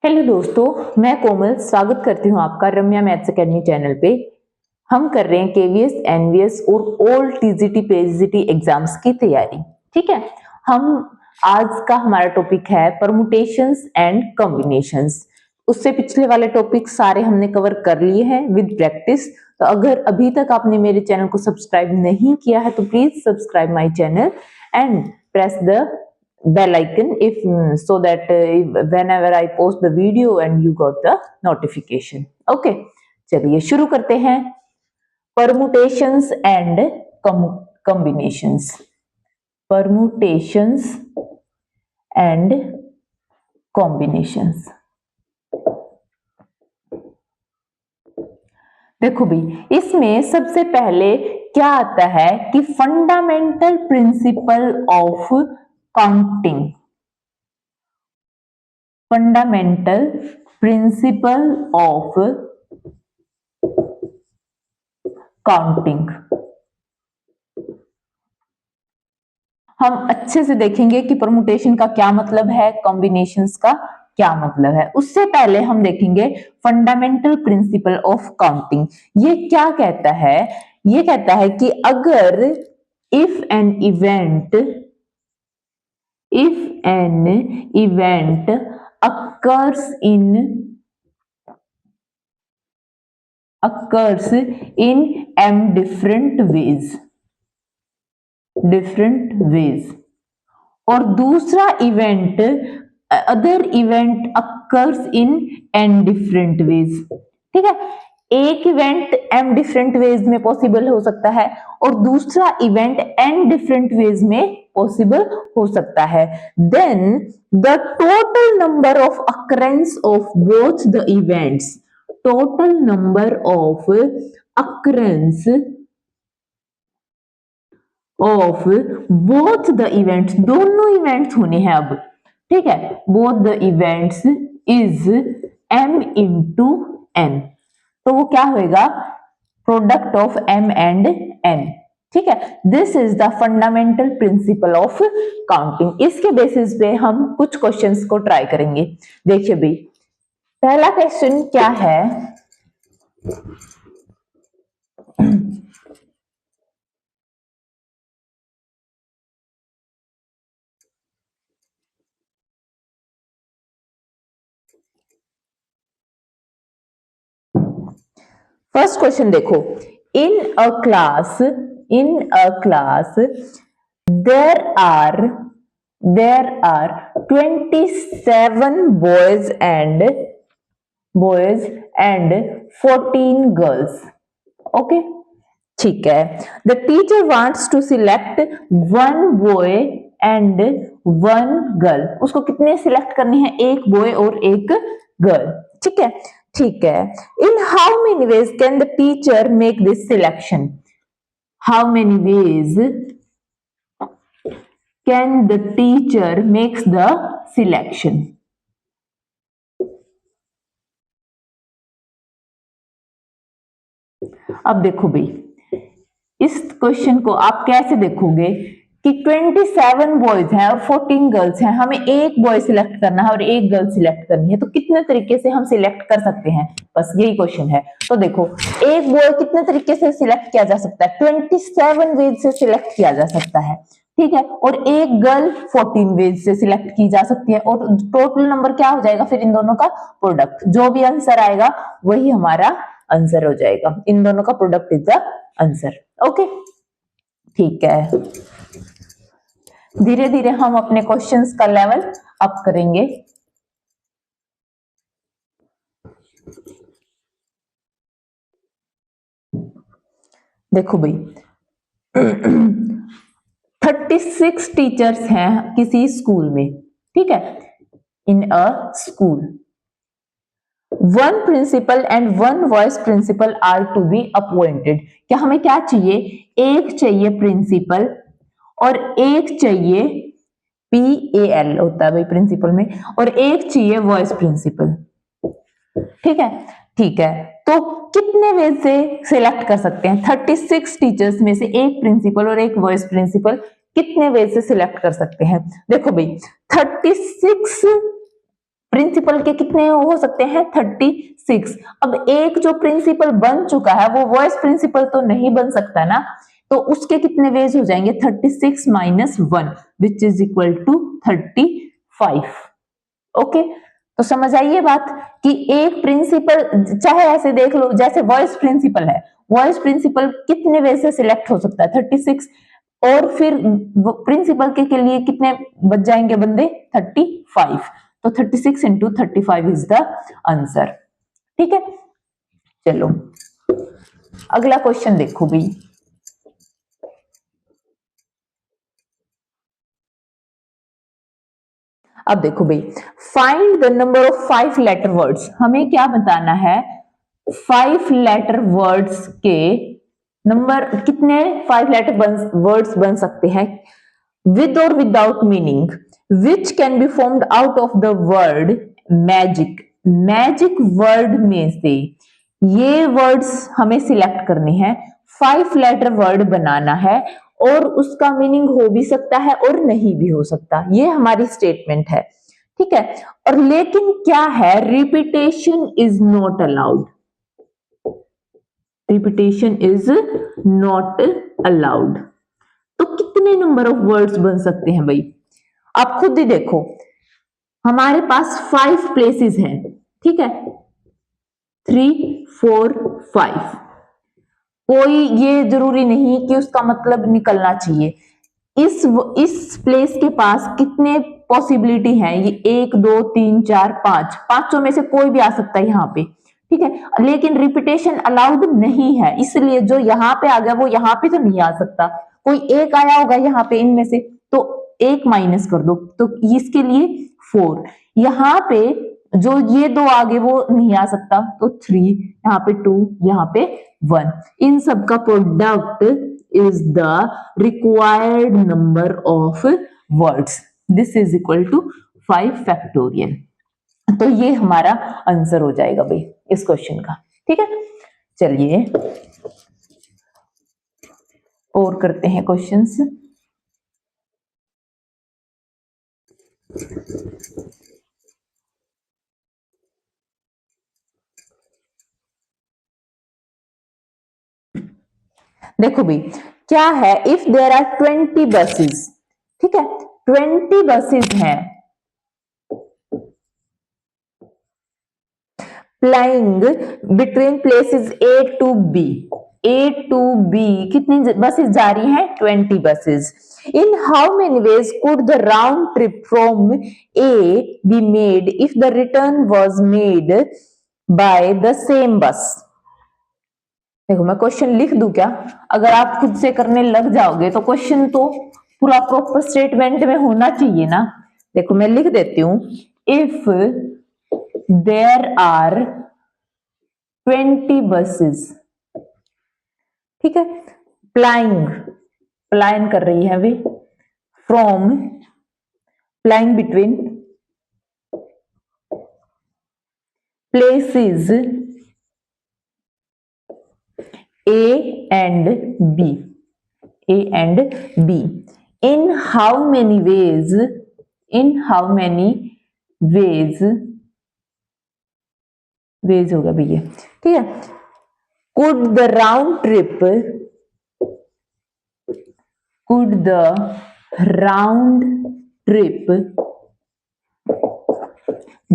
Hello दोस्तों, मैं कोमल स्वागत करती हूँ आपका रम्या मैथ्स एकेडमी चैनल पे। हम कर रहे हैं केवीएस, एनवीएस और ऑल टीजीटी पीजीटी एग्जाम्स की तैयारी। ठीक है, हम आज का हमारा टॉपिक है परमुटेशंस एंड कॉम्बिनेशंस। उससे पिछले वाले टॉपिक सारे हमने कवर कर लिए हैं विद प्रैक्टिस। तो अगर अभी तक आपने मेरे चैनल को सब्सक्राइब नहीं किया है तो please subscribe my channel and press the bell icon if so that whenever I post the video and you got the notification. Okay, चलिए शुरू करते हैं। permutations and combinations. permutations and combinations. देखो भाई, इसमें सबसे पहले क्या आता है कि fundamental principle of counting. Fundamental principle of counting. हम अच्छे से देखेंगे कि परमुटेशन का क्या मतलब है, कॉम्बिनेशंस का क्या मतलब है। उससे पहले हम देखेंगे फंडामेंटल प्रिंसिपल ऑफ काउंटिंग। ये क्या कहता है? ये कहता है कि अगर if an event occurs in m different ways और दूसरा event other event occurs in n different ways। ठीक है, एक इवेंट m डिफरेंट वेज में पॉसिबल हो सकता है और दूसरा इवेंट n डिफरेंट वेज में पॉसिबल हो सकता है। Then the total number of occurrence of both the events, total number of occurrence of both the events, दोनों इवेंट्स होने हैं अब। ठीक है, both the events is m into n। तो वो क्या होएगा? Product of m and n। ठीक है, this is the fundamental principle of counting. इसके बेसिस पे हम कुछ क्वेश्चंस को ट्राई करेंगे। देखिए भाई, पहला क्वेश्चन क्या है? फर्स्ट क्वेश्चन देखो, in a class there are 27 boys and 14 girls। Okay, ठीक है। The teacher wants to select one boy and one girl. उसको कितने सिलेक्ट करने हैं? एक बॉय और एक गर्ल। ठीक है, ठीक है। In how many ways can the teacher make this selection? How many ways can the teacher makes the selection? अब देखो भाई, इस क्वेश्चन को आप कैसे देखोगे कि 27 बॉयज हैं और 14 गर्ल्स हैं, हमें एक बॉय सिलेक्ट करना है और एक गर्ल सिलेक्ट करनी है। तो कितने तरीके से हम सिलेक्ट कर सकते हैं? बस यही क्वेश्चन है। तो देखो, एक बॉय कितने तरीके से सिलेक्ट किया जा सकता है? 27 वेज से सिलेक्ट किया जा सकता है। ठीक है, और एक गर्ल 14 वेज से सिलेक्ट की जा सकती है और टोटल नंबर क्या हो जाएगा फिर इन दोनों का? प्रोडक्ट। जो भी आंसर आएगा वही हमारा आंसर हो जाएगा। इन दोनों का product is the answer. Okay, ठीक है। धीरे धीरे हम अपने क्वेश्चंस का लेवल अप करेंगे। देखो भाई, 36 टीचर्स हैं किसी स्कूल में। ठीक है, in a school one principal and one vice principal are to be appointed. क्या हमें क्या चाहिए? एक चाहिए प्रिंसिपल और एक चाहिए PAL होता है भाई प्रिंसिपल में, और एक चाहिए वाइस प्रिंसिपल। ठीक है, ठीक है। तो कितने वे से सिलेक्ट कर सकते हैं? 36 टीचर्स में से एक प्रिंसिपल और एक वाइस प्रिंसिपल कितने वे से सिलेक्ट कर सकते हैं? देखो भाई, 36 प्रिंसिपल के कितने हो सकते हैं 36। अब एक जो प्रिंसिपल बन चुका है वो वॉइस प्रिंसिपल तो नहीं बन सकता ना, तो उसके कितने वेज हो जाएंगे 36 minus 1 which is equal to 35। Okay, तो समझ आई ये बात कि एक प्रिंसिपल, चाहे ऐसे देख लो जैसे वॉइस प्रिंसिपल है, वॉइस प्रिंसिपल कितने वे से सिलेक्ट हो सकता है 36, और फिर प्रिंसिपल के लिए कितने बच जाएंगे बंदे 35, तो 36 इंटू 35 इज द आंसर। ठीक है, चलो अगला क्वेश्चन देखो भाई। अब देखो भाई, find the number of 5 letter words, हमें क्या बताना है 5 लेटर वर्ड्स के नंबर, कितने 5 लेटर वर्ड्स बन सकते हैं with or without meaning which can be formed out of the word magic। Magic word में से ये वर्ड्स हमें सिलेक्ट करने हैं, 5 लेटर वर्ड बनाना है, और उसका मीनिंग हो भी सकता है और नहीं भी हो सकता, ये हमारी स्टेटमेंट है। ठीक है, और लेकिन क्या है, repetition is not allowed, repetition is not allowed. तो कितने नंबर ऑफ वर्ड्स बन सकते हैं भाई, आप खुद ही देखो, हमारे पास 5 प्लेसेस हैं, ठीक है 3 4 5, कोई ये जरूरी नहीं कि उसका मतलब निकलना चाहिए। इस प्लेस के पास कितने पॉसिबिलिटी हैं, ये 1 2 3 4 5, पांचों में से कोई भी आ सकता है यहाँ पे, ठीक है, लेकिन रिपीटेशन अलाउड नहीं है, इसलिए जो यहाँ पे आ गया वो यहाँ पे तो नहीं आ सकता, कोई एक आया होगा यहाँ पे इनमें से, तो एक माइनस कर दो, तो इसके लिए 4, यहाँ पे जो ये दो आगे वो नहीं आ सकता, तो 3, यहाँ पे 2, यहाँ पे 1, इन सब का product is the required number of words, this is equal to 5 factorial। तो ये हमारा आंसर हो जाएगा भाई इस क्वेश्चन का। ठीक है, चलिए और करते हैं क्वेश्चंस। देखो भाई क्या है, इफ देयर आर 20 बसेस, ठीक है 20 बसेस हैं flying between places A to B, A to B कितनी बसेस जा रही हैं 20 buses. In how many ways could the round trip from A be made if the return was made by the same बस। देखो मैं question लिख दूं क्या, अगर आप खुद से करने लग जाओगे तो क्वेश्चन तो पूरा प्रॉपर स्टेटमेंट में होना चाहिए ना। देखो मैं लिख देती हूं, इफ देयर आर 20 buses, ठीक है प्लाइंग कर रही है अभी, from प्लाइंग between places A and B, A and B, in how many ways, in how many ways, ways होगा भैया, ठीक है, could the round trip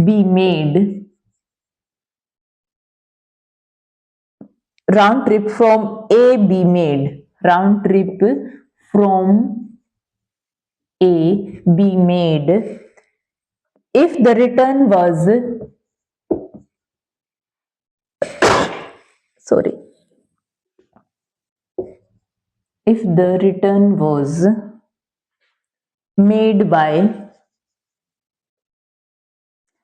be made, round trip from A be made, round trip from A be made if the return was, sorry, if the return was made by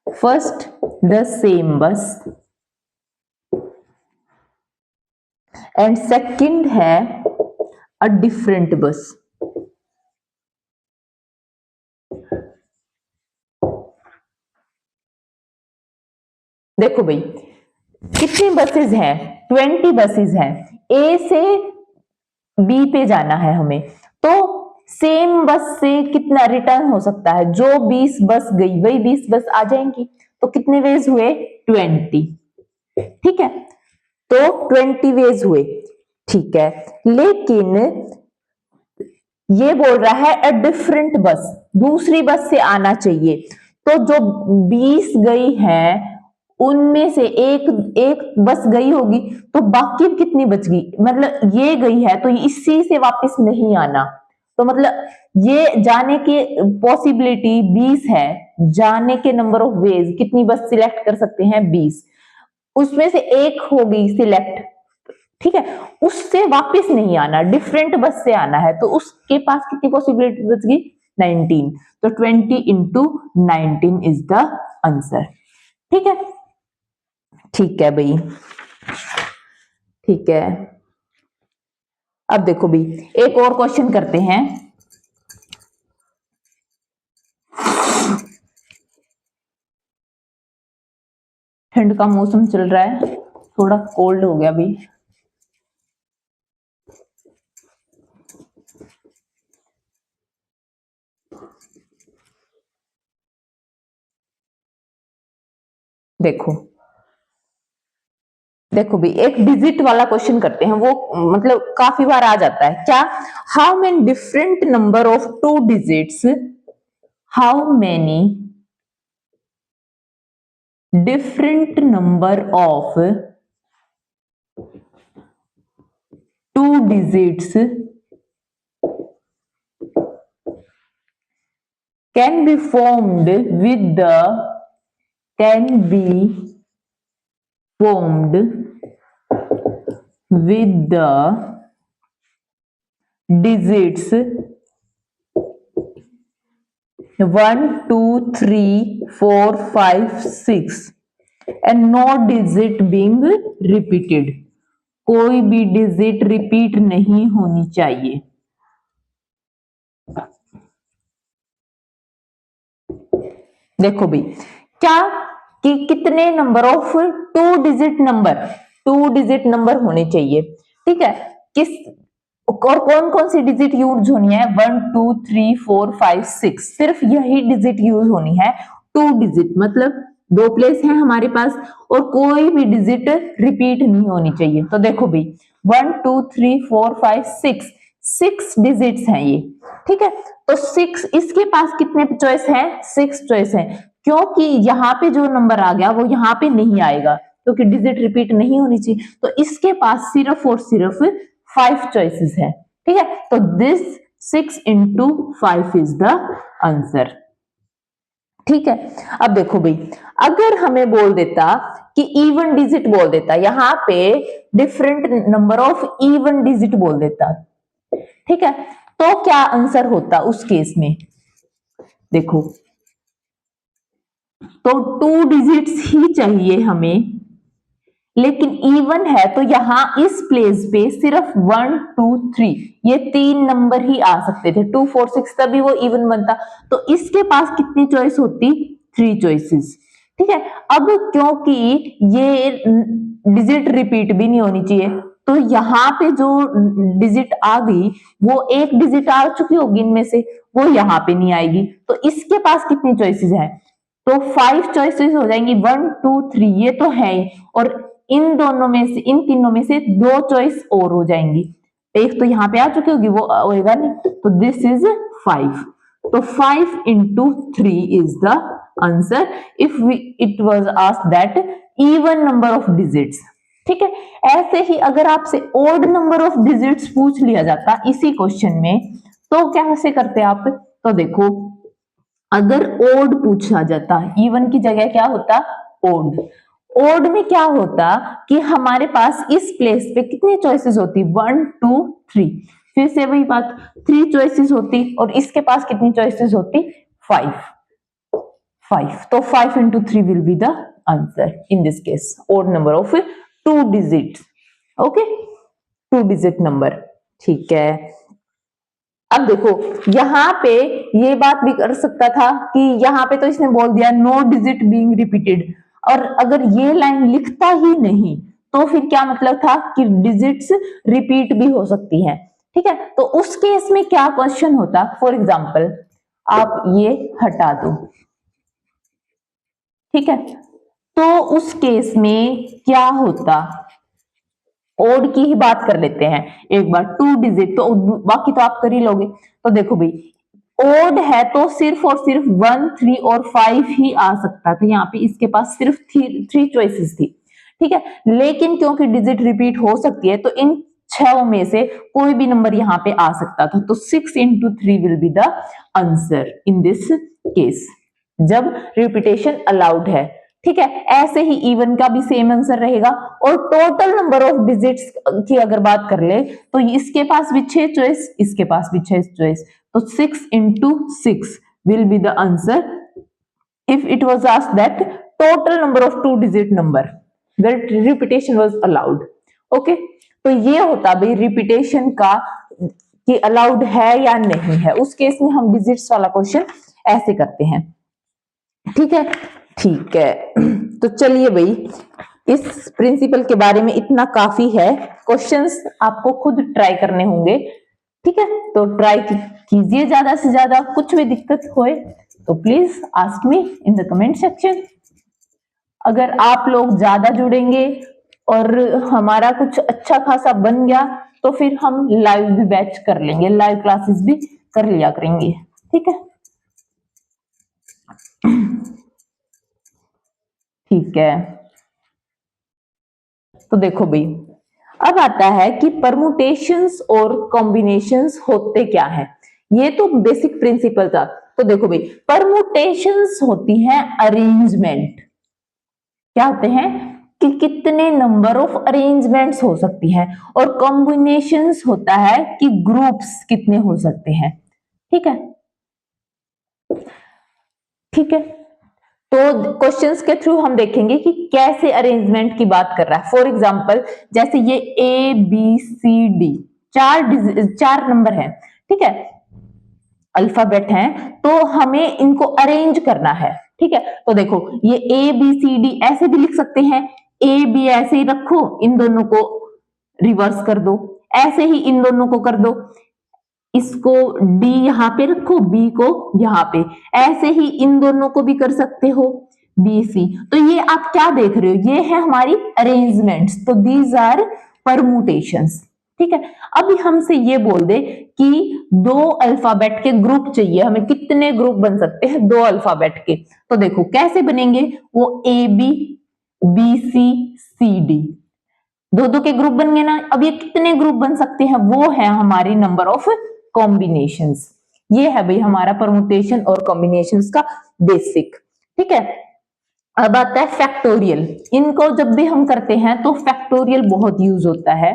first the same bus and second है a different bus। देखो भाई कितनी buses हैं 20 buses हैं, ए से B पे जाना है हमें, तो सेम बस से कितना रिटर्न हो सकता है, जो 20 बस गई वही 20 बस आ जाएंगी, तो कितने वेज हुए 20, ठीक है, तो 20 वेज हुए, ठीक है। लेकिन ये बोल रहा है अ डिफरेंट बस, दूसरी बस से आना चाहिए, तो जो 20 गई है उनमें से एक बस गई होगी, तो बाकी कितनी बच गई, मतलब ये गई है तो इसी से वापस नहीं आना, तो मतलब ये जाने की पॉसिबिलिटी 20 है, जाने के नंबर ऑफ वेज कितनी बस सिलेक्ट कर सकते हैं 20, उसमें से एक हो गई सिलेक्ट, ठीक है, उससे वापस नहीं आना, डिफरेंट बस से आना है, तो उसके पास कितनी पॉसिबिलिटी बच गई 19, तो 20 इंटू 19 इज द आंसर, ठीक है, ठीक है भाई, ठीक है। अब देखो भाई एक और क्वेश्चन करते हैं, ठंड का मौसम चल रहा है, थोड़ा कोल्ड हो गया भाई, देखो देखो भी एक डिजिट वाला क्वेश्चन करते हैं, वो मतलब काफी बार आ जाता है क्या, how many different number of 2 digits, how many different number of 2 digits can be formed with the can be formed with the digits 1 2 3 4 5 6 and no digit being repeated, कोई भी डिजिट रिपीट नहीं होनी चाहिए, देखो भी क्या कि कितने नंबर ऑफ 2 डिजिट नंबर होने चाहिए, ठीक है, किस और कौन कौन सी डिजिट यूज होनी है 1 2 3 4 5 6, सिर्फ यही डिजिट यूज होनी है, 2 डिजिट मतलब 2 प्लेस है हमारे पास और कोई भी डिजिट रिपीट नहीं होनी चाहिए, तो देखो भाई 1 2 3 4 5 6 डिजिट्स हैं ये, ठीक है, तो 6 इसके पास कितने चॉइस है 6 चॉइस है, क्योंकि यहाँ पे जो नंबर आ गया वो यहाँ पे नहीं आएगा क्योंकि डिजिट रिपीट नहीं होनी चाहिए, तो इसके पास सिर्फ और सिर्फ 5 चॉइसेस है, ठीक है, तो this 6 into 5 is the answer, ठीक है। अब देखो भाई अगर हमें बोल देता कि इवन डिजिट बोल देता, यहां पे different number of even digit बोल देता, ठीक है, तो क्या आंसर होता उस केस में, देखो तो 2 डिजिट्स ही चाहिए हमें, लेकिन इवन है तो यहां इस प्लेस पे सिर्फ 1 2 3 ये 3 नंबर ही आ सकते थे, 2 4 6 तभी वो इवन बनता, तो इसके पास कितनी चॉइस होती 3 चॉइसेस, ठीक है। अब क्योंकि ये डिजिट रिपीट भी नहीं होनी चाहिए, तो यहाँ पे जो डिजिट आ गई वो एक डिजिट आ चुकी होगी इनमें से, वो यहाँ पे नहीं आएगी, तो इसके पास कितनी चॉइसेस है, तो 5 चॉइसेस हो जाएंगी 1 2 3 ये तो है, और इन दोनों में से इन तीनों में से 2 चॉइस और हो जाएंगी, एक तो यहाँ पे आ चुकी होगी वो होएगा नहीं, तो दिस इज 5, तो 5 into 3 is the answer if it was asked that even number of digits, ठीक है। ऐसे ही अगर आपसे ओड नंबर ऑफ डिजिट्स पूछ लिया जाता इसी क्वेश्चन में, तो कैसे करते आप, तो देखो अगर ओड पूछा जाता, इवन की जगह क्या होता ओड, ओड में क्या होता कि हमारे पास इस प्लेस पे कितनी चॉइसेस होती 1 2 3, फिर से वही बात 3 चॉइसेस होती और इसके पास कितनी चॉइसेस होती 5, तो 5 into 3 will be the answer in this case, odd number of 2 digit, okay 2 digit number, ठीक है। अब देखो यहाँ पे ये बात भी कर सकता था कि यहाँ पे तो इसने बोल दिया नो डिजिट बीइंग रिपीटेड, और अगर ये लाइन लिखता ही नहीं तो फिर क्या मतलब था कि डिजिट्स रिपीट भी हो सकती हैं, ठीक है, तो उस केस में क्या क्वेश्चन होता, फॉर एग्जाम्पल आप ये हटा दो, ठीक है, तो उस केस में क्या होता, ओड की ही बात कर लेते हैं एक बार, 2 डिजिट, तो बाकी तो आप कर ही लोगे। तो देखो भाई, ओड है तो सिर्फ और सिर्फ 1, 3 और 5 ही आ सकता था, यहाँ पे इसके पास सिर्फ 3 चॉइसेस थी, ठीक है। लेकिन क्योंकि डिजिट रिपीट हो सकती है, तो इन 6 में से कोई भी नंबर यहाँ पे आ सकता था, तो 6 into 3 will be the answer in this case, जब रिपीटेशन अलाउड है, ठीक है। ऐसे ही इवन का भी सेम आंसर रहेगा। और टोटल नंबर ऑफ डिजिट्स की अगर बात कर ले, तो इसके पास भी 6 चॉइस, इसके पास भी 6 चॉइस, तो 6 into 6 will be the answer if it was asked that total number of 2 digit number that repetition was allowed. Okay, तो ये होता भाई रिपीटेशन का कि अलाउड है या नहीं है, उस केस में हम डिजिट्स वाला क्वेश्चन ऐसे करते हैं, ठीक है। ठीक है, तो चलिए भाई, इस प्रिंसिपल के बारे में इतना काफी है, क्वेश्चंस आपको खुद ट्राई करने होंगे, ठीक है। तो ट्राई कीजिए ज्यादा से ज्यादा, कुछ भी दिक्कत होए तो please ask me in the comment section. अगर आप लोग ज्यादा जुड़ेंगे और हमारा कुछ अच्छा खासा बन गया, तो फिर हम लाइव भी बैच कर लेंगे, लाइव क्लासेस भी कर लिया करेंगे, ठीक है। ठीक है, तो देखो भाई, अब आता है कि परमुटेशंस और कॉम्बिनेशंस होते क्या हैं। ये तो बेसिक प्रिंसिपल था। तो देखो भाई, परमुटेशंस होती हैं अरेंजमेंट, क्या होते हैं कि कितने नंबर ऑफ अरेंजमेंट्स हो सकती हैं, और कॉम्बिनेशंस होता है कि ग्रुप्स कितने हो सकते हैं, ठीक है। ठीक है, तो क्वेश्चंस के थ्रू हम देखेंगे कि कैसे अरेंजमेंट की बात कर रहा है। फॉर एग्जांपल, जैसे ये ABCD 4 नंबर है, ठीक है, अल्फाबेट हैं, तो हमें इनको अरेंज करना है, ठीक है। तो देखो, ये ABCD ऐसे भी लिख सकते हैं, A B ऐसे ही रखो, इन दोनों को रिवर्स कर दो, ऐसे ही इन दोनों को कर दो, इसको D यहां पे रखो, B को यहां पे, ऐसे ही इन दोनों को भी कर सकते हो, BC। तो ये आप क्या देख रहे हो, ये है हमारी अरेंजमेंट्स, तो दीज आर परमुटेशंस, ठीक है। अभी हमसे ये बोल दे कि 2 अल्फाबेट के ग्रुप चाहिए, हमें कितने ग्रुप बन सकते हैं 2 अल्फाबेट के, तो देखो कैसे बनेंगे, वो AB BC CD, 2 के ग्रुप बन गए ना। अब ये कितने ग्रुप बन सकते हैं, वो है हमारी नंबर ऑफ कॉम्बिनेशंस। ये है भाई हमारा परमुटेशन और कॉम्बिनेशंस का बेसिक, ठीक है। अब आता है फैक्टोरियल। इनको जब भी हम करते हैं तो फैक्टोरियल बहुत यूज होता है,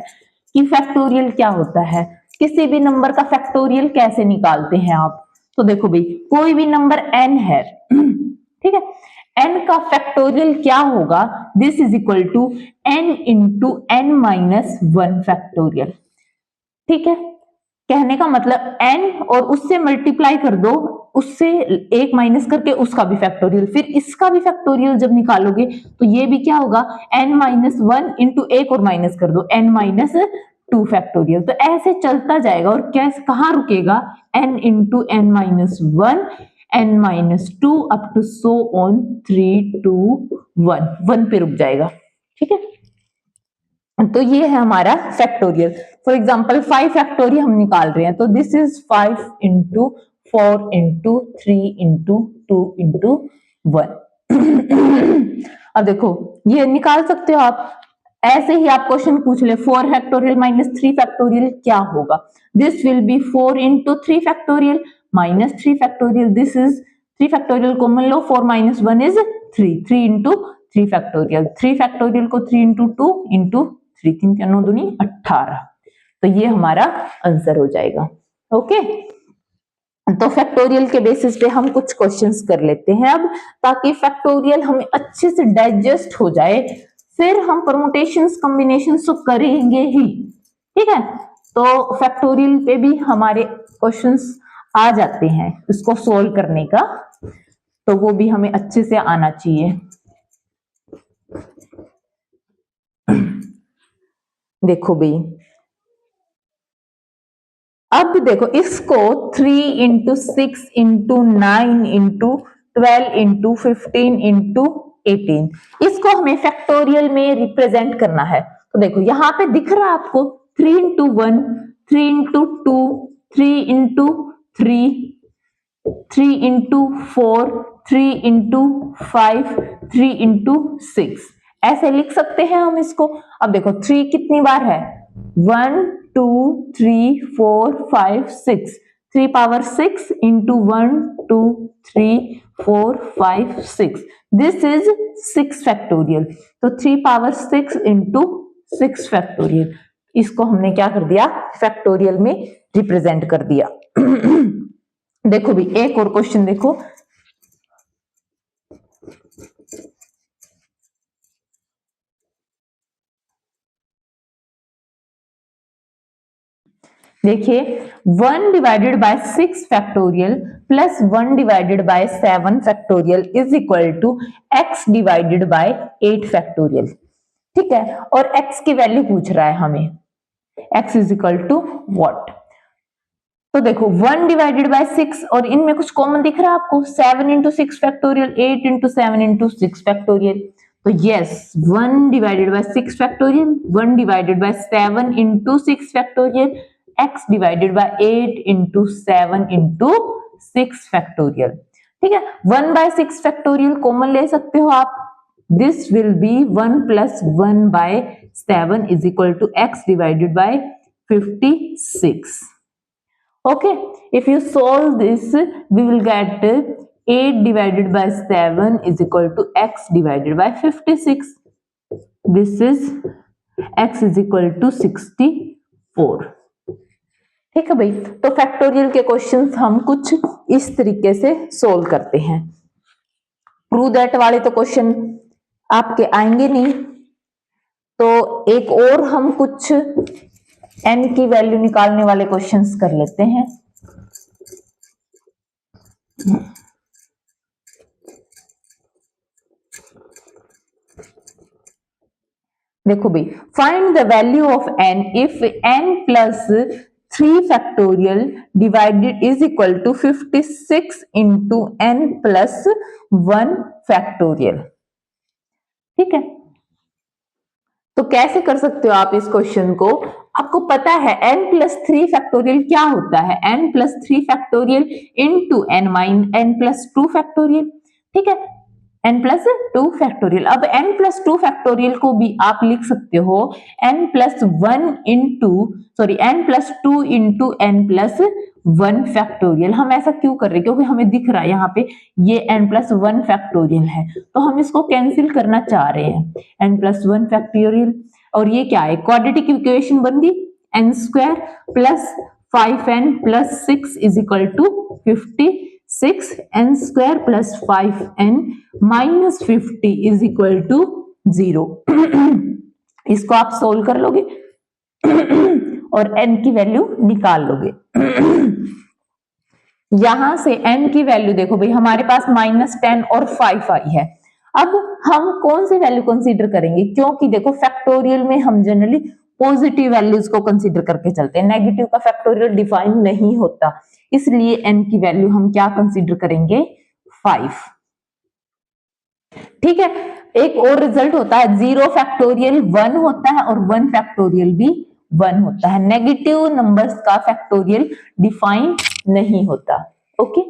कि फैक्टोरियल क्या होता है, किसी भी नंबर का फैक्टोरियल कैसे निकालते हैं आप। तो देखो भाई, कोई भी नंबर n है, ठीक है, n का फैक्टोरियल क्या होगा, this is equal to n into n minus 1 factorial, ठीक है। कहने का मतलब n और उससे मल्टीप्लाई कर दो, उससे 1 माइनस करके उसका भी फैक्टोरियल, फिर इसका भी फैक्टोरियल जब निकालोगे तो ये भी क्या होगा, n माइनस 1 इंटू 1 और माइनस कर दो, n माइनस 2 फैक्टोरियल। तो ऐसे चलता जाएगा, और कैसे कहां रुकेगा, n into n minus 1, n minus 2 up to so on 3 2 1 पे रुक जाएगा, ठीक है। तो ये है हमारा फैक्टोरियल। फॉर एग्जाम्पल 5 फैक्टोरियल हम निकाल रहे हैं, तो this is 5 into 4 into 3 into 2 into 1। अब देखो, ये निकाल सकते हो आप, ऐसे ही आप क्वेश्चन पूछ ले, 4 फैक्टोरियल माइनस 3 फैक्टोरियल क्या होगा, this will be 4 into 3 factorial minus 3 factorial, this is 3 factorial common low, 4 minus 1 is 3 into 3 factorial, 3 factorial को 3 इंटू 2 इंटू 3, 3 9 दूनी 18, तो ये हमारा आंसर हो जाएगा, ओके। तो फैक्टोरियल के बेसिस पे हम कुछ क्वेश्चंस कर लेते हैं अब, ताकि फैक्टोरियल हमें अच्छे से डाइजेस्ट हो जाए, फिर हम परमुटेशंस कॉम्बिनेशंस तो करेंगे ही, ठीक है। तो फैक्टोरियल पे भी हमारे क्वेश्चंस आ जाते हैं इसको सोल्व करने का, तो वो भी हमें अच्छे से आना चाहिए। देखो भाई, अब देखो इसको 3 into 6 into 9 into 12 into 15 into 18। इसको हमें फैक्टोरियल में रिप्रेजेंट करना है। तो देखो यहाँ पे दिख रहा है आपको 3 into 1, 3 into 2, 3 into 3, 3 into 4, 3 into 5, 3 into 6, ऐसे लिख सकते हैं हम इसको। अब देखो 3 कितनी बार है, 1 2 3 4 5 6, 3 power 6 into 1 2 3 4 5 6, this is 6 factorial. तो 3 पावर 6 into 6 फैक्टोरियल, इसको हमने क्या कर दिया, फैक्टोरियल में रिप्रेजेंट कर दिया। देखो भी एक और क्वेश्चन देखो, देखिए 1 divided by 6 factorial plus 1 divided by 7 factorial is equal to x divided by 8 factorial. ठीक है, और x की वैल्यू पूछ रहा है हमें, x is equal to what. तो देखो 1 डिवाइडेड बाय 6 और इनमें कुछ कॉमन दिख रहा है आपको, 7 into 6 factorial, 8 into 7 into 6 factorial. तो yes 1 divided by 6 factorial, 1 divided by 7 into 6 factorial, x divided by 8 into 7 into 6 factorial. ठीक है, 1 by 6 फैक्टोरियल कॉमन ले सकते हो आप, this will be 1 plus 1 by 7 is equal to x divided by 56. Okay, if you solve this, we will get 8 divided by 7 is equal to x divided by 56. This is x is equal to 64. ठीक है भाई, तो factorial के questions हम कुछ इस तरीके से सोल्व करते हैं। प्रूव दैट वाले तो क्वेश्चन आपके आएंगे नहीं, तो एक और हम कुछ n की वैल्यू निकालने वाले क्वेश्चंस कर लेते हैं। देखो भाई, find the value of n if n plus 3 factorial divided is equal to 56 into n plus 1 factorial. ठीक है, तो कैसे कर सकते हो आप इस क्वेश्चन को, आपको पता है n प्लस 3 फैक्टोरियल क्या होता है, n plus 3 factorial into n plus 2 factorial. ठीक है, n प्लस 2 फैक्टोरियल। अब n प्लस 2 फैक्टोरियल को भी आप लिख सकते हो n plus 1 into n plus 2 into n plus 1 factorial. हम ऐसा क्यों कर रहे हैं, क्योंकि हमें दिख रहा है यहाँ पे ये n प्लस 1 फैक्टोरियल है, तो हम इसको कैंसिल करना चाह रहे हैं, n प्लस 1 फैक्टोरियल। और ये क्या है, क्वाड्रेटिक इक्वेशन बन गई, n square plus 5n plus 6 is equal to 56, n square plus 5n minus 50 is equal to 0। इसको आप सोल्व कर लोगे और n की वैल्यू निकाल लोगे। यहां से n की वैल्यू देखो भाई, हमारे पास -10 और 5 आई है। अब हम कौन सी वैल्यू कंसीडर करेंगे, क्योंकि देखो फैक्टोरियल में हम जनरली पॉजिटिव वैल्यूज को कंसीडर करके चलते हैं, नेगेटिव का फैक्टोरियल डिफाइन नहीं होता, इसलिए n की वैल्यू हम क्या कंसीडर करेंगे, 5। ठीक है, एक और रिजल्ट होता है 0 फैक्टोरियल 1 होता है और 1 फैक्टोरियल भी 1 होता है, नेगेटिव नंबर्स का फैक्टोरियल डिफाइन नहीं होता। ओके,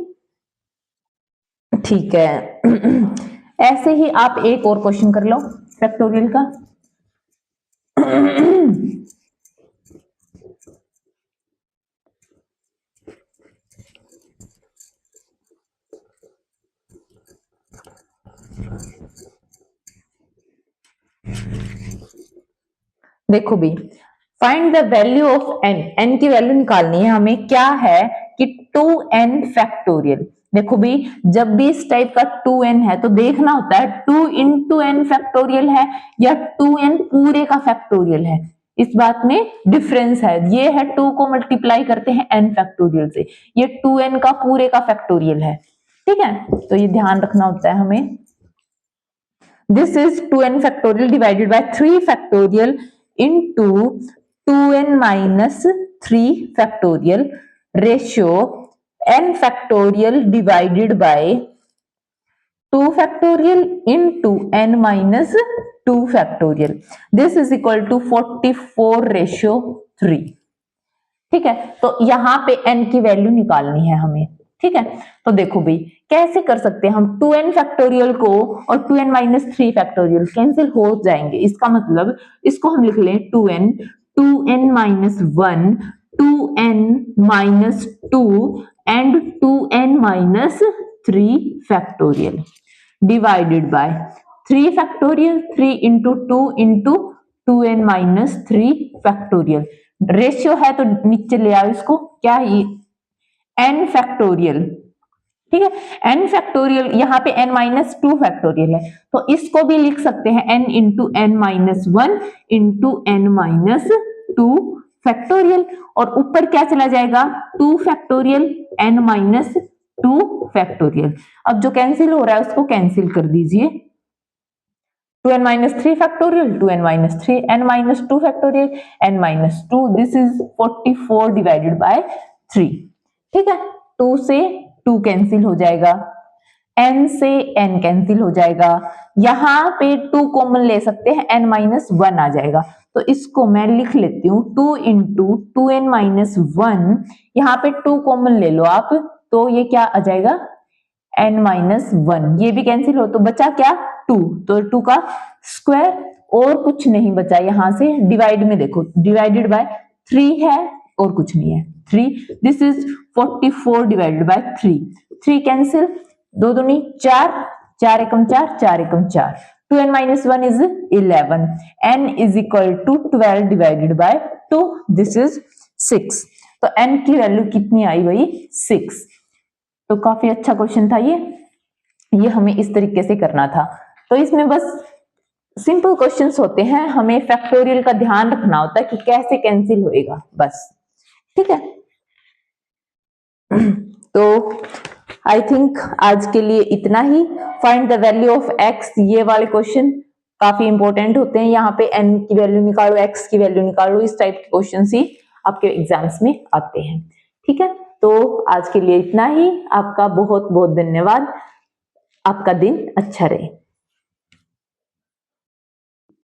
ठीक है। ऐसे ही आप एक और क्वेश्चन कर लो फैक्टोरियल का। देखो भी, find the value of n, n की वैल्यू निकालनी है हमें, क्या है कि 2n फैक्टोरियल। देखो भी, जब भी इस टाइप का 2n है तो देखना होता है 2 इंटू n फैक्टोरियल है या 2n पूरे का फैक्टोरियल है, इस बात में डिफरेंस है। ये है 2 को मल्टीप्लाई करते हैं n फैक्टोरियल से, ये 2n का पूरे का फैक्टोरियल है। ठीक है, तो ये ध्यान रखना होता है हमें। This is 2n factorial divided by 3 factorial into 2n minus 3 factorial ratio n factorial divided by 2 factorial into n minus 2 factorial. This is equal to 44:3. ठीक है, तो यहाँ पे n की वैल्यू निकालनी है हमें। ठीक है, तो देखो भाई कैसे कर सकते हैं हम, 2n फैक्टोरियल को और 2n माइनस 3 फैक्टोरियल कैंसिल हो जाएंगे। इसका मतलब इसको हम लिख लें 2n minus 1, 2n minus 2 and 2n minus 3 factorial divided by 3 factorial, 3 into 2 into 2n minus 3 factorial. Ratio है तो नीचे ले आओ इसको, क्या है n फैक्टोरियल। ठीक है, n फैक्टोरियल, यहाँ पे n माइनस 2 फैक्टोरियल है तो इसको भी लिख सकते हैं n into n minus 1 into n minus 2 factorial, और ऊपर क्या चला जाएगा 2 फैक्टोरियल n माइनस 2 फैक्टोरियल। अब जो कैंसिल हो रहा है उसको कैंसिल कर दीजिए, 2n minus 3 factorial, 2n minus 3, n minus 2 factorial, n minus 2, this is 44 divided by 3। ठीक है, 2 से 2 कैंसिल हो जाएगा, n से n कैंसिल हो जाएगा, यहाँ पे 2 कॉमन ले सकते हैं, n minus 1 आ जाएगा, तो इसको मैं लिख लेती हूँ 2 इंटू 2n minus 1, यहाँ पे 2 कॉमन ले लो आप, तो ये क्या आ जाएगा n माइनस 1, ये भी कैंसिल हो तो बचा क्या 2, तो 2 का स्क्वायर, और कुछ नहीं बचा। यहां से डिवाइड में देखो, डिवाइडेड बाय 3 है और कुछ नहीं है 3, this is 44 divided by 3, 3 cancel, 2 दूनी 4, 4 एकम 4, 4 एकम 4, 2n minus 1 is 11, n is equal to 12 divided by 2, this is 6। तो n की वैल्यू कितनी आई भाई 6। तो काफी अच्छा क्वेश्चन था ये हमें इस तरीके से करना था। तो इसमें बस सिंपल क्वेश्चंस होते हैं, हमें फैक्टोरियल का ध्यान रखना होता है कि कैसे कैंसिल होएगा बस। ठीक है, तो आई थिंक आज के लिए इतना ही। Find the value of x, ये वाले क्वेश्चन काफी इंपॉर्टेंट होते हैं, यहाँ पे n की वैल्यू निकालो, x की वैल्यू निकालो, इस टाइप के क्वेश्चन ही आपके एग्जाम्स में आते हैं। ठीक है, तो आज के लिए इतना ही। आपका बहुत बहुत धन्यवाद, आपका दिन अच्छा रहे।